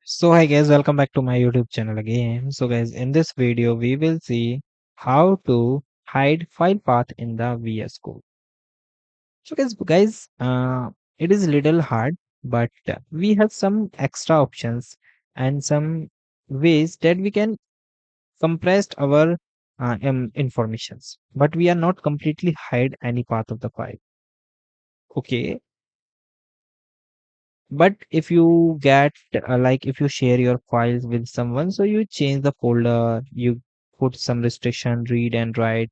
So hi guys, welcome back to my YouTube channel again. So guys, in this video we will see how to hide file path in the VS Code. So guys, it is little hard, but we have some extra options and some ways that we can compress our informations, but we are not completely hide any path of the file. Okay, but if you get like if you share your files with someone, so you change the folder, you put some restriction, read and write.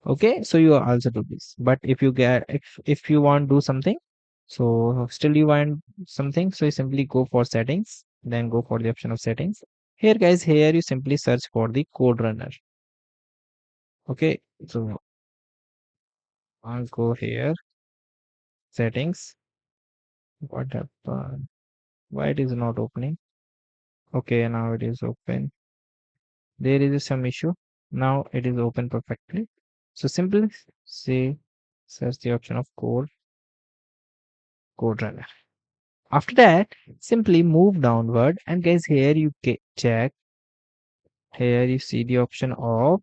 Okay, so you also do this. But if you get if you want to do something, so still you want something, so you simply go for settings, then go for the option of settings. Here guys, here you simply search for the code runner. Okay, so I'll go here, settings. What happened? Why it is not opening? Okay, now it is open. There is some issue. Now it is open perfectly. So simply say search the option of code runner. After that, simply move downward and guys, here you check. Here you see the option of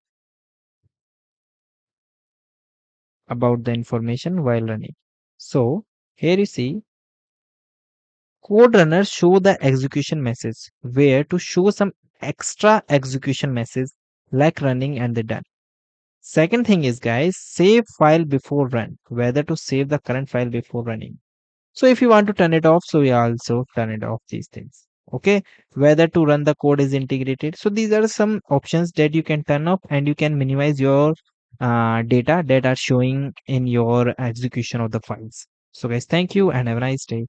about the information while running. So here you see code runner show the execution message where to show some extra execution message like running and the done. Second thing is guys, save file before run, whether to save the current file before running. So if you want to turn it off, so we also turn it off these things. Okay, whether to run the code is integrated. So these are some options that you can turn off and you can minimize your data that are showing in your execution of the files. So guys, thank you and have a nice day.